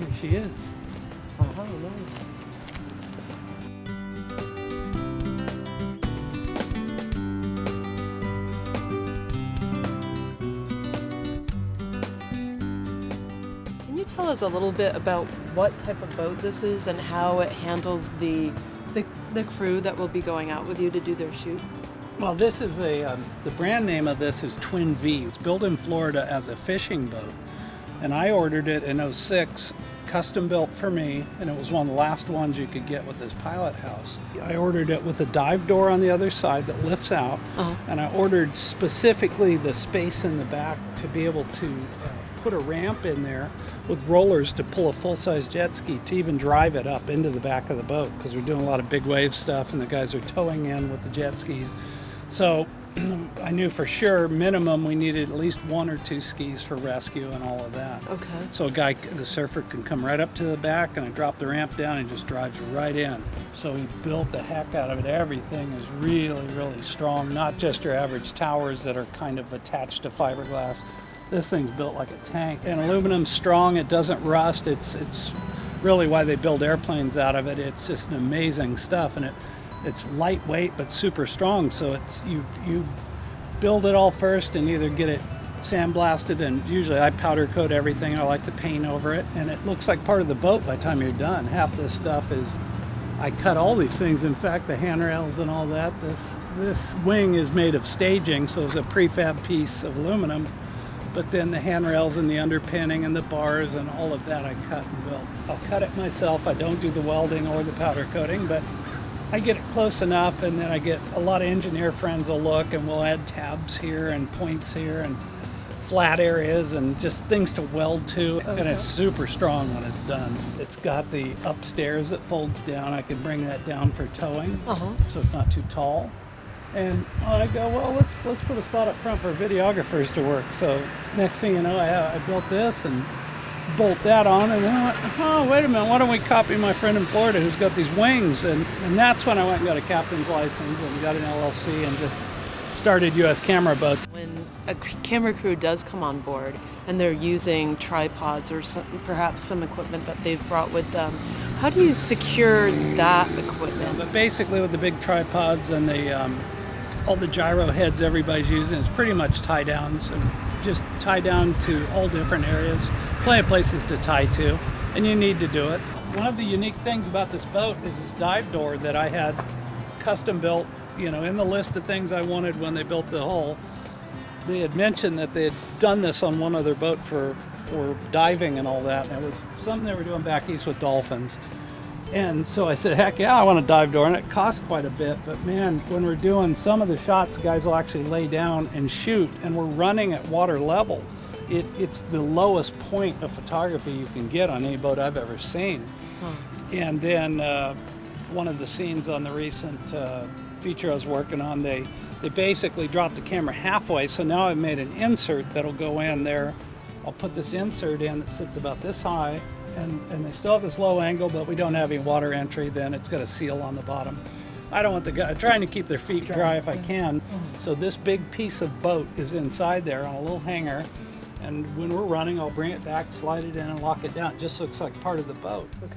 Here she is. Oh, nice. Can you tell us a little bit about what type of boat this is and how it handles the crew that will be going out with you to do their shoot? Well, this is the brand name of this is Twin V. It's built in Florida as a fishing boat. And I ordered it in '06, custom built for me, and it was one of the last ones you could get with this pilot house. I ordered it with a dive door on the other side that lifts out, and I ordered specifically the space in the back to be able to put a ramp in there with rollers to pull a full-size jet ski to even drive it up into the back of the boat, because we're doing a lot of big wave stuff and the guys are towing in with the jet skis. So I knew for sure minimum we needed at least 1 or 2 skis for rescue and all of that. Okay. So the surfer can come right up to the back, and I drop the ramp down and just drives right in. So we built the heck out of it. Everything is really, really strong, not just your average towers that are kind of attached to fiberglass. This thing's built like a tank. And aluminum's strong, it doesn't rust. It's really why they build airplanes out of it. It's just an amazing stuff, and it's lightweight but super strong. So it's you build it all first and either get it sandblasted, and usually I powder coat everything. I like to paint over it, and it looks like part of the boat by the time you're done. Half this stuff is, I cut all these things. In fact, the handrails and all that. This wing is made of staging, so it's a prefab piece of aluminum. But then the handrails and the underpinning and the bars and all of that I cut and built. I'll cut it myself. I don't do the welding or the powder coating, but I get it close enough, and then I get a lot of engineer friends will look, and we'll add tabs here and points here and flat areas and just things to weld to. Okay. And it's super strong when it's done. It's got the upstairs that folds down. I can bring that down for towing, so it's not too tall. And I go, well, let's put a spot up front for videographers to work. So next thing you know, I built this and bolt that on, and then I went, oh, wait a minute, why don't we copy my friend in Florida who's got these wings? And that's when I went and got a captain's license and got an LLC and just started U.S. camera boats. When a camera crew does come on board and they're using tripods or perhaps some equipment that they've brought with them, how do you secure that equipment? But basically with the big tripods and all the gyro heads everybody's using, it's pretty much tie downs, and just tie down to all different areas. Plenty of places to tie to, and you need to do it. One of the unique things about this boat is this dive door that I had custom built, in the list of things I wanted when they built the hull. They had mentioned that they had done this on one other boat for diving and all that, and it was something they were doing back east with dolphins. And so I said, heck yeah, I want a dive door, and it costs quite a bit, but man, when we're doing some of the shots, guys will actually lay down and shoot, and we're running at water level. It's the lowest point of photography you can get on any boat I've ever seen. And then one of the scenes on the recent feature I was working on, they basically dropped the camera halfway, so now I've made an insert that'll go in there. I'll put this insert in that sits about this high, and they still have this low angle, but we don't have any water entry. Then it's got a seal on the bottom. I don't want the guy trying to keep their feet dry if I can. So this big piece of boat is inside there on a little hanger, and when we're running, I'll bring it back, slide it in, and lock it down. It just looks like part of the boat. Okay.